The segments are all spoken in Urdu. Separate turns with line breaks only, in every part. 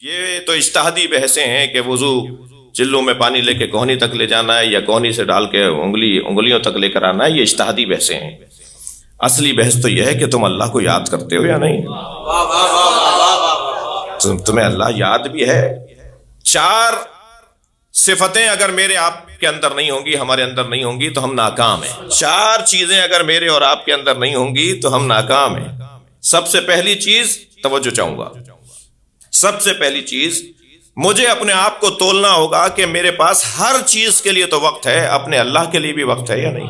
یہ تو اجتہادی بحثیں ہیں کہ وضو چلوں میں پانی لے کے کوہنی تک لے جانا ہے یا کوہنی سے ڈال کے انگلیوں تک لے کر آنا ہے، یہ اجتہادی بحثیں ہیں۔ اصلی بحث تو یہ ہے کہ تم اللہ کو یاد کرتے ہو یا نہیں، تمہیں اللہ یاد بھی ہے۔ 4 صفتیں اگر میرے آپ کے اندر نہیں ہوں گی، ہمارے اندر نہیں ہوں گی تو ہم ناکام ہیں۔ 4 چیزیں اگر میرے اور آپ کے اندر نہیں ہوں گی تو ہم ناکام ہیں۔ سب سے پہلی چیز، توجہ چاہوں گا، سب سے پہلی چیز مجھے اپنے آپ کو تولنا ہوگا کہ میرے پاس ہر چیز کے لیے تو وقت ہے، اپنے اللہ کے لیے بھی وقت ہے یا نہیں۔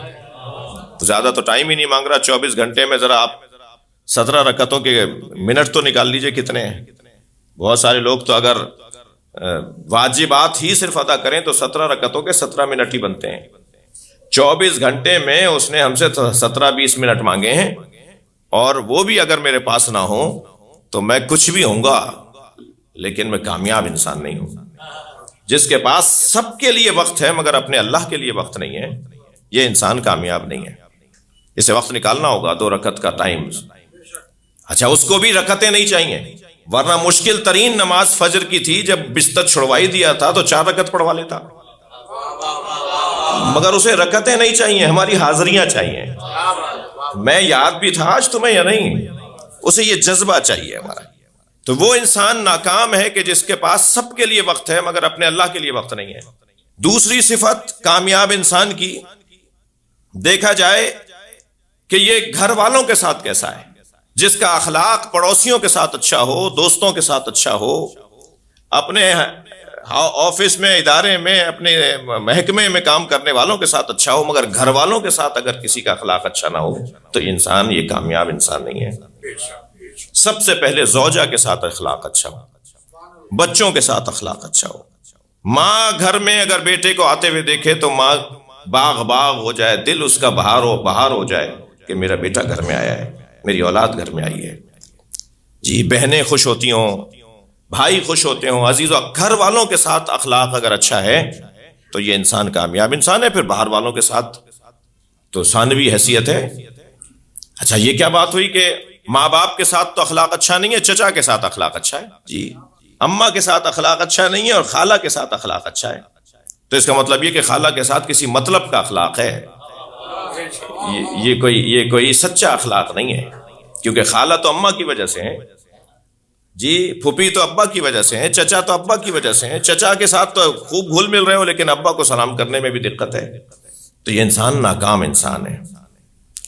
زیادہ تو ٹائم ہی نہیں مانگ رہا، 24 گھنٹے میں ذرا آپ 17 رکعتوں کے منٹ تو نکال لیجئے کتنے ہیں۔ بہت سارے لوگ تو اگر واجبات ہی صرف ادا کریں تو 17 رکعتوں کے 17 منٹ ہی بنتے ہیں۔ 24 گھنٹے میں اس نے ہم سے 17-20 منٹ مانگے ہیں، اور وہ بھی اگر میرے پاس نہ ہو تو میں کچھ بھی ہوں گا لیکن میں کامیاب انسان نہیں ہوں۔ جس کے پاس سب کے لیے وقت ہے مگر اپنے اللہ کے لیے وقت نہیں ہے، یہ انسان کامیاب نہیں ہے۔ اسے وقت نکالنا ہوگا، 2 رکعت کا ٹائم۔ اچھا، اس کو بھی رکعتیں نہیں چاہیے، ورنہ مشکل ترین نماز فجر کی تھی، جب بستر چھڑوائی دیا تھا تو 4 رکعت پڑھوا لیتا، مگر اسے رکعتیں نہیں چاہیے، ہماری حاضریاں چاہیے۔ میں یاد بھی تھا آج تمہیں یا نہیں، اسے یہ جذبہ چاہیے ہمارا۔ تو وہ انسان ناکام ہے کہ جس کے پاس سب کے لیے وقت ہے مگر اپنے اللہ کے لیے وقت نہیں ہے۔ دوسری صفت کامیاب انسان کی، دیکھا جائے کہ یہ گھر والوں کے ساتھ کیسا ہے، جس کا اخلاق پڑوسیوں کے ساتھ اچھا ہو، دوستوں کے ساتھ اچھا ہو، اپنے آفس میں، ادارے میں، اپنے محکمے میں کام کرنے والوں کے ساتھ اچھا ہو، مگر گھر والوں کے ساتھ اگر کسی کا اخلاق اچھا نہ ہو تو انسان یہ کامیاب انسان نہیں ہے۔ سب سے پہلے زوجہ کے ساتھ اخلاق اچھا ہو، بچوں کے ساتھ اخلاق اچھا ہو۔ ماں گھر میں اگر بیٹے کو آتے ہوئے دیکھے تو ماں باغ باغ ہو جائے، دل اس کا بہار ہو جائے کہ میرا بیٹا گھر میں آیا ہے، میری اولاد گھر میں آئی ہے۔ جی، بہنیں خوش ہوتی ہوں، بھائی خوش ہوتے ہوں۔ عزیزو، گھر والوں کے ساتھ اخلاق اگر اچھا ہے تو یہ انسان کامیاب انسان ہے۔ پھر باہر والوں کے ساتھ تو ثانوی حیثیت ہے۔ اچھا، یہ کیا بات ہوئی کہ ماں باپ کے ساتھ تو اخلاق اچھا نہیں ہے، چچا کے ساتھ اخلاق اچھا ہے؟ جی، اماں کے ساتھ اخلاق اچھا نہیں ہے اور خالہ کے ساتھ اخلاق اچھا ہے، تو اس کا مطلب یہ کہ خالہ کے ساتھ کسی مطلب کا اخلاق ہے، یہ کوئی سچا اخلاق نہیں ہے، کیونکہ خالہ تو اماں کی وجہ سے ہیں، جی، پھوپھی تو ابا کی وجہ سے ہیں، چچا تو ابا کی وجہ سے ہیں۔ چچا کے ساتھ تو خوب گھل مل رہے ہو لیکن ابا کو سلام کرنے میں بھی دقت ہے، تو یہ انسان ناکام انسان ہے۔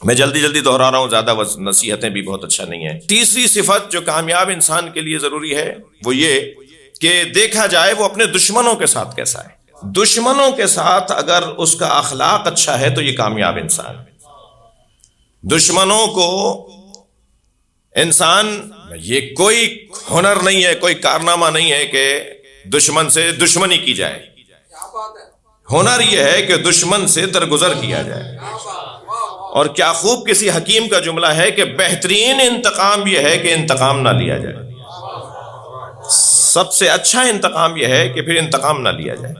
میں جلدی دہرا رہا ہوں، زیادہ نصیحتیں بھی بہت اچھا نہیں ہیں۔ تیسری صفت جو کامیاب انسان کے لیے ضروری ہے وہ یہ کہ دیکھا جائے وہ اپنے دشمنوں کے ساتھ کیسا ہے۔ دشمنوں کے ساتھ اگر اس کا اخلاق اچھا ہے تو یہ کامیاب انسان ہے۔ دشمنوں کو انسان، یہ کوئی ہنر نہیں ہے، کوئی کارنامہ نہیں ہے کہ دشمن سے دشمنی کی جائے، ہنر یہ ہے کہ دشمن سے درگزر کیا جائے۔ اور کیا خوب کسی حکیم کا جملہ ہے کہ بہترین انتقام یہ ہے کہ انتقام نہ لیا جائے، سب سے اچھا انتقام یہ ہے کہ پھر انتقام نہ لیا جائے۔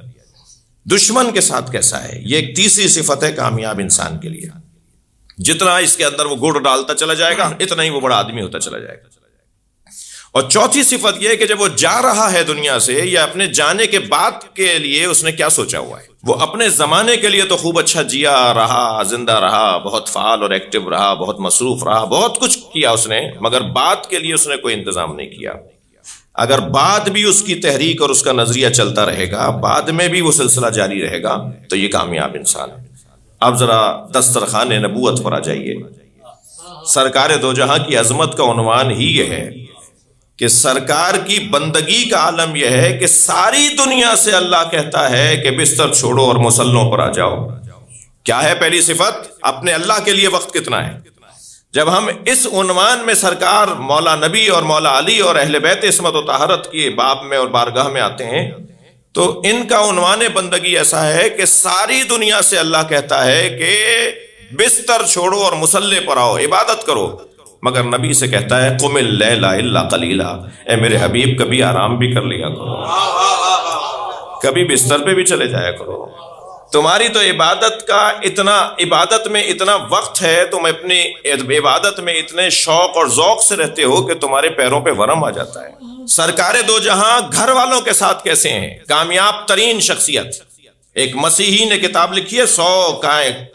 دشمن کے ساتھ کیسا ہے، یہ ایک تیسری صفت ہے کامیاب انسان کے لیے۔ جتنا اس کے اندر وہ گڑ ڈالتا چلا جائے گا اتنا ہی وہ بڑا آدمی ہوتا چلا جائے گا۔ اور چوتھی صفت یہ ہے کہ جب وہ جا رہا ہے دنیا سے، یا اپنے جانے کے بعد کے لیے اس نے کیا سوچا ہوا ہے۔ وہ اپنے زمانے کے لیے تو خوب اچھا جیا رہا، زندہ رہا، بہت فعال اور ایکٹیو رہا، بہت مصروف رہا، بہت کچھ کیا اس نے، مگر بعد کے لیے اس نے کوئی انتظام نہیں کیا۔ اگر بعد بھی اس کی تحریک اور اس کا نظریہ چلتا رہے گا، بعد میں بھی وہ سلسلہ جاری رہے گا، تو یہ کامیاب انسان ہے۔ اب ذرا دسترخوان نبوت پر آ جائیے۔ سرکار دو جہاں کی عظمت کا عنوان ہی یہ ہے کہ سرکار کی بندگی کا عالم یہ ہے کہ ساری دنیا سے اللہ کہتا ہے کہ بستر چھوڑو اور مصلوں پر آ جاؤ۔ کیا ہے پہلی صفت؟ اپنے اللہ کے لیے وقت کتنا ہے۔ جب ہم اس عنوان میں سرکار مولا نبی اور مولا علی اور اہل بیت عصمت و طہارت کی باب میں اور بارگاہ میں آتے ہیں تو ان کا عنوان بندگی ایسا ہے کہ ساری دنیا سے اللہ کہتا ہے کہ بستر چھوڑو اور مصلے پر آؤ، عبادت کرو، مگر نبی سے کہتا ہے قم اللیل الا قلیلا، اے میرے حبیب کبھی آرام بھی کر لیا کرو، کبھی بستر پہ بھی چلے جایا کرو۔ تمہاری تو عبادت میں اتنا وقت ہے، تم اپنی عبادت میں اتنے شوق اور ذوق سے رہتے ہو کہ تمہارے پیروں پہ ورم آ جاتا ہے۔ سرکار دو جہاں گھر والوں کے ساتھ کیسے ہیں؟ کامیاب ترین شخصیت، ایک مسیحی نے کتاب لکھی ہے 100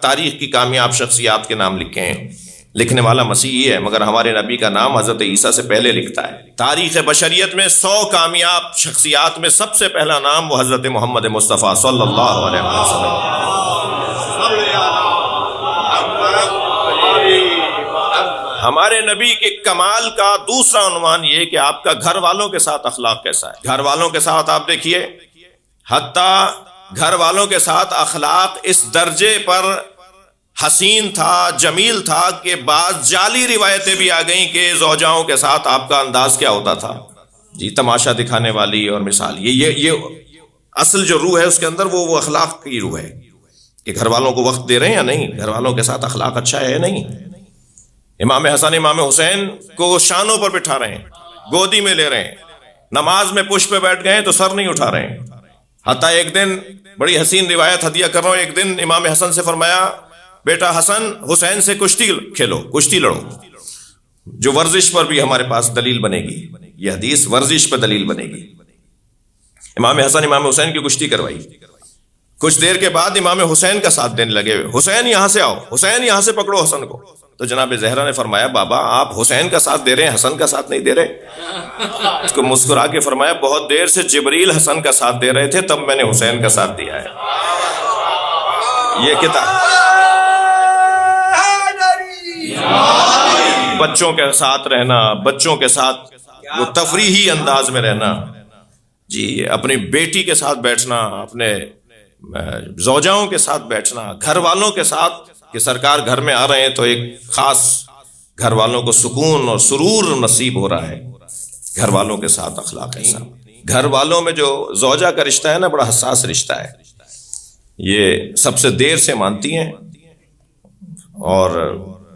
تاریخ کی کامیاب شخصیات کے نام لکھے ہیں، لکھنے والا مسیحی ہے مگر ہمارے نبی کا نام حضرت عیسیٰ سے پہلے لکھتا ہے۔ تاریخ بشریت میں 100 کامیاب شخصیات میں سب سے پہلا نام وہ حضرت محمد مصطفیٰ صلی اللہ علیہ وسلم۔ ہمارے نبی کے کمال کا دوسرا عنوان یہ کہ آپ کا گھر والوں کے ساتھ اخلاق کیسا ہے۔ گھر والوں کے ساتھ آپ دیکھیے، حتیٰ گھر والوں کے ساتھ اخلاق اس درجے پر حسین تھا، جمیل تھا کہ بعض جعلی روایتیں بھی آ گئیں کہ زوجاؤں کے ساتھ آپ کا انداز کیا ہوتا تھا، جی تماشا دکھانے والی اور مثال۔ یہ اصل جو روح ہے اس کے اندر وہ اخلاق کی روح ہے کہ گھر والوں کو وقت دے رہے ہیں یا نہیں، گھر والوں کے ساتھ اخلاق اچھا ہے یا نہیں۔ امام حسن امام حسین کو شانوں پر بٹھا رہے ہیں، گودی میں لے رہے ہیں، نماز میں پشت پہ بیٹھ گئے تو سر نہیں اٹھا رہے ہیں۔ حتیٰ ایک دن بڑی حسین روایت ہدیہ کر رہا ہوں، ایک دن امام حسن سے فرمایا بیٹا حسن حسین سے کشتی کھیلو، کشتی لڑو، جو ورزش پر بھی ہمارے پاس دلیل بنے گی، یہ حدیث ورزش پر دلیل بنے گی۔ امام حسن امام حسین کی کشتی کروائی، کچھ دیر کے بعد امام حسین کا ساتھ دینے لگے، حسین یہاں سے آؤ، حسین یہاں سے پکڑو حسن کو۔ تو جناب زہرا نے فرمایا بابا آپ حسین کا ساتھ دے رہے ہیں، حسن کا ساتھ نہیں دے رہے۔ اس کو مسکرا کے فرمایا بہت دیر سے جبریل حسن کا ساتھ دے رہے تھے، تب میں نے حسین کا ساتھ دیا ہے۔ یہ کتاب بچوں کے ساتھ رہنا، بچوں کے ساتھ وہ تفریحی انداز میں رہنا، جی اپنی بیٹی کے ساتھ بیٹھنا، اپنے زوجاؤں کے ساتھ بیٹھنا، گھر والوں کے ساتھ کہ سرکار گھر میں آ رہے ہیں تو ایک خاص گھر والوں کو سکون اور سرور نصیب ہو رہا ہے۔ گھر والوں کے ساتھ اخلاق ایسا، گھر والوں میں جو زوجہ کا رشتہ ہے نا بڑا حساس رشتہ ہے، یہ سب سے دیر سے مانتی ہیں اور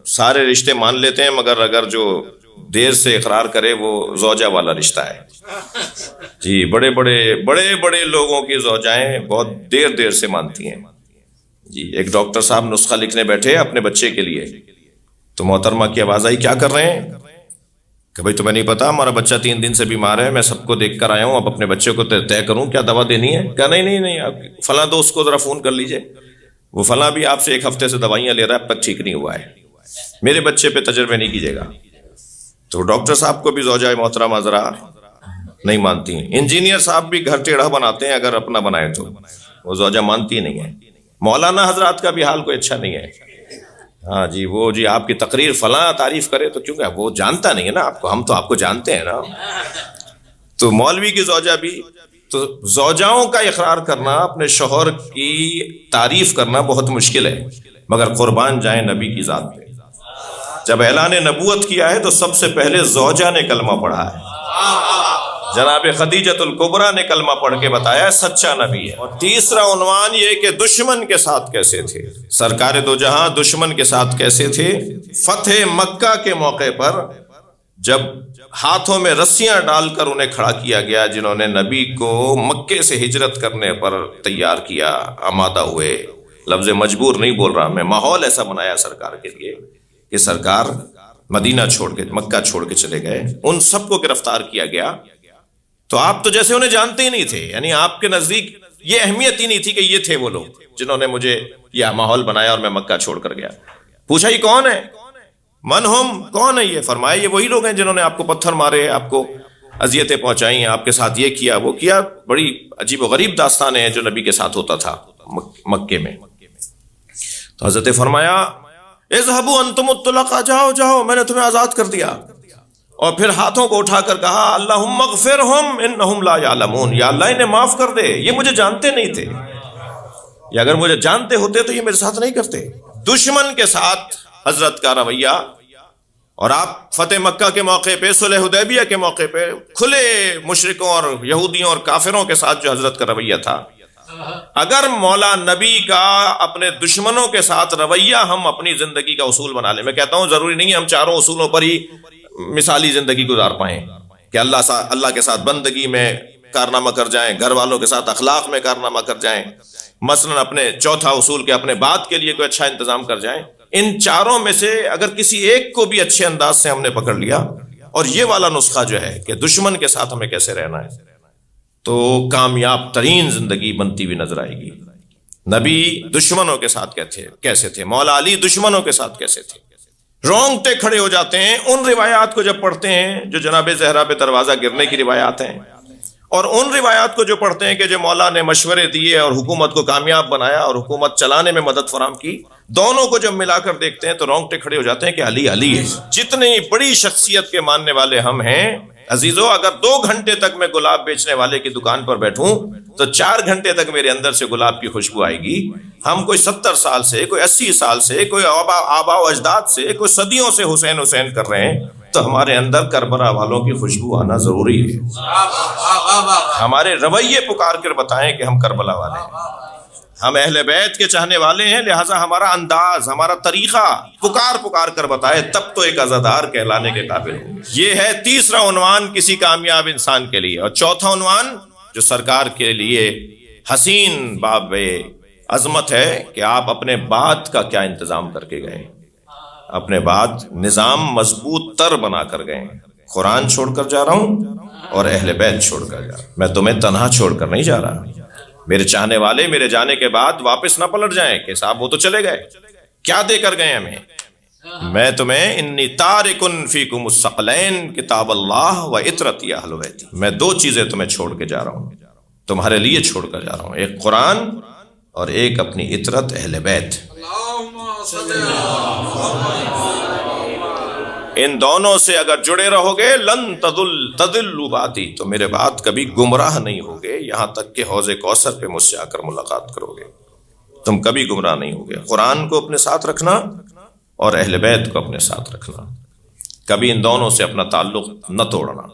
سارے رشتے مان لیتے ہیں مگر اگر جو دیر سے اقرار کرے وہ زوجہ والا رشتہ ہے۔ جی بڑے بڑے لوگوں کی زوجائیں بہت دیر سے مانتی ہیں۔ جی ایک ڈاکٹر صاحب نسخہ لکھنے بیٹھے اپنے بچے کے لیے، تو محترمہ کی آواز آئی کیا کر رہے ہیں؟ کہ بھائی تمہیں نہیں پتا ہمارا بچہ 3 دن سے بیمار ہے، میں سب کو دیکھ کر آیا ہوں، اب اپنے بچے کو طے کروں کیا دوا دینی ہے؟ کہا نہیں آپ فلاں دوست کو ذرا فون کر لیجئے، وہ فلاں بھی آپ سے 1 ہفتے سے دوائیاں لے رہا ہے، اب تک ٹھیک نہیں ہوا ہے، میرے بچے پہ تجربے نہیں کیجیے گا۔ تو ڈاکٹر صاحب کو بھی زوجہ محترمہ ذرا نہیں مانتی ہیں، انجینئر صاحب بھی گھر ٹیڑھا بناتے ہیں اگر اپنا بنائے تو وہ زوجہ مانتی نہیں ہے۔ مولانا حضرات کا بھی حال کوئی اچھا نہیں ہے، ہاں جی وہ جی آپ کی تقریر فلاں تعریف کرے تو کیونکہ وہ جانتا نہیں ہے نا آپ کو، ہم تو آپ کو جانتے ہیں نا۔ تو مولوی کی زوجہ بھی، تو زوجاؤں کا اقرار کرنا، اپنے شوہر کی تعریف کرنا بہت مشکل ہے، مگر قربان جائیں نبی کی ذات پہ، جب اعلان نبوت کیا ہے تو سب سے پہلے زوجہ نے کلمہ پڑھا ہے، جناب خدیجۃ الکبریٰ نے کلمہ پڑھ کے بتایا سچا نبی ہے۔ اور تیسرا عنوان یہ کہ دشمن کے ساتھ کیسے تھے، سرکار دو جہاں دشمن کے ساتھ کیسے تھے۔ فتح مکہ کے موقع پر جب ہاتھوں میں رسیاں ڈال کر انہیں کھڑا کیا گیا، جنہوں نے نبی کو مکے سے ہجرت کرنے پر تیار کیا، آمادہ ہوئے، لفظ مجبور نہیں بول رہا میں، ماحول ایسا بنایا سرکار کے لیے کہ سرکار مدینہ چھوڑ کے مکہ چھوڑ کے چلے گئے، ان سب کو گرفتار کیا گیا۔ تو آپ تو جیسے انہیں جانتے ہی نہیں تھے، یعنی آپ کے نزدیک یہ اہمیت ہی نہیں تھی کہ یہ تھے وہ لوگ جنہوں نے مجھے یہ ماحول بنایا اور میں مکہ چھوڑ کر گیا۔ پوچھا یہ کون ہے؟ من ہم، کون ہے یہ؟ فرمایا یہ وہی لوگ ہیں جنہوں نے آپ کو پتھر مارے، آپ کو اذیتیں پہنچائی ہیں، آپ کے ساتھ یہ کیا وہ کیا۔ بڑی عجیب و غریب داستانیں ہیں جو نبی کے ساتھ ہوتا تھا مکے میں۔ تو حضرت فرمایا اذهبوا انتم الطلقاء، جاؤ میں نے تمہیں آزاد کر دیا۔ اور پھر ہاتھوں کو اٹھا کر کہا اللہم اغفرہم انہم لا یعلمون، یا اللہ انہیں معاف کر دے، یہ مجھے جانتے نہیں تھے، یا اگر مجھے جانتے ہوتے تو یہ میرے ساتھ نہیں کرتے۔ دشمن کے ساتھ حضرت کا رویہ، اور آپ فتح مکہ کے موقع پہ، صلح حدیبیہ کے موقع پہ کھلے مشرکوں اور یہودیوں اور کافروں کے ساتھ جو حضرت کا رویہ تھا، اگر مولا نبی کا اپنے دشمنوں کے ساتھ رویہ ہم اپنی زندگی کا اصول بنا لیں، میں کہتا ہوں ضروری نہیں ہے ہم چاروں اصولوں پر ہی مثالی زندگی گزار پائیں کہ اللہ کے ساتھ بندگی میں کارنامہ کر جائیں، گھر والوں کے ساتھ اخلاق میں کارنامہ کر جائیں، مثلا اپنے چوتھا اصول کے اپنے بات کے لیے کوئی اچھا انتظام کر جائیں۔ ان چاروں میں سے اگر کسی ایک کو بھی اچھے انداز سے ہم نے پکڑ لیا اور یہ والا نسخہ جو ہے کہ دشمن کے ساتھ ہمیں کیسے رہنا ہے، تو کامیاب ترین زندگی بنتی ہوئی نظر آئے گی۔ نبی دشمنوں کے ساتھ کیسے تھے، مولا علی دشمنوں کے ساتھ کیسے تھے، رونگٹے کھڑے ہو جاتے ہیں ان روایات کو جب پڑھتے ہیں جو جناب زہرا پہ دروازہ گرنے کی روایات ہیں، اور ان روایات کو جو پڑھتے ہیں کہ جو مولا نے مشورے دیے اور حکومت کو کامیاب بنایا اور حکومت چلانے میں مدد فراہم کی، دونوں کو جب ملا کر دیکھتے ہیں تو رونگٹے کھڑے ہو جاتے ہیں کہ علی علی ہے۔ جتنی بڑی شخصیت کے ماننے والے ہم ہیں عزیزو، اگر 2 گھنٹے تک میں گلاب بیچنے والے کی دکان پر بیٹھوں تو 4 گھنٹے تک میرے اندر سے گلاب کی خوشبو آئے گی۔ ہم کوئی 70 سال سے، کوئی 80 سال سے، کوئی آبا و اجداد سے، کوئی صدیوں سے حسین حسین کر رہے ہیں، تو ہمارے اندر کربلا والوں کی خوشبو آنا ضروری ہے۔ ہمارے رویے پکار کر بتائیں کہ ہم کربلا والے ہیں، ہم اہل بیت کے چاہنے والے ہیں، لہٰذا ہمارا انداز، ہمارا طریقہ پکار کر بتائے، تب تو ایک عزادار کہلانے کے قابل ہوں گے۔ یہ ہے تیسرا عنوان کسی کامیاب انسان کے لیے۔ اور چوتھا عنوان جو سرکار کے لیے حسین باب عظمت ہے کہ آپ اپنے بعد کا کیا انتظام کر کے گئے، اپنے بعد نظام مضبوط تر بنا کر گئے۔ قرآن چھوڑ کر جا رہا ہوں اور اہل بیت چھوڑ کر جا رہا ہوں، میں تمہیں تنہا چھوڑ کر نہیں جا رہا۔ میرے چاہنے والے میرے جانے کے بعد واپس نہ پلٹ جائیں کہ صاحب وہ تو چلے گئے، کیا دے کر گئے ہمیں۔ میں تمہیں انی تارکن فیکم الثقلین کتاب اللہ و عطرتی اہل بیتی، میں 2 چیزیں تمہیں چھوڑ کے جا رہا ہوں، تمہارے لیے چھوڑ کر جا رہا ہوں، ایک قرآن اور ایک اپنی عطرت اہل بیت۔ ان دونوں سے اگر جڑے رہو گے لن تضلوا بعدی، تو میرے بعد کبھی گمراہ نہیں ہوگے، یہاں تک کہ حوض کوثر پہ مجھ سے آ کر ملاقات کرو گے، تم کبھی گمراہ نہیں ہوگے۔ قرآن کو اپنے ساتھ رکھنا اور اہل بیت کو اپنے ساتھ رکھنا، کبھی ان دونوں سے اپنا تعلق نہ توڑنا۔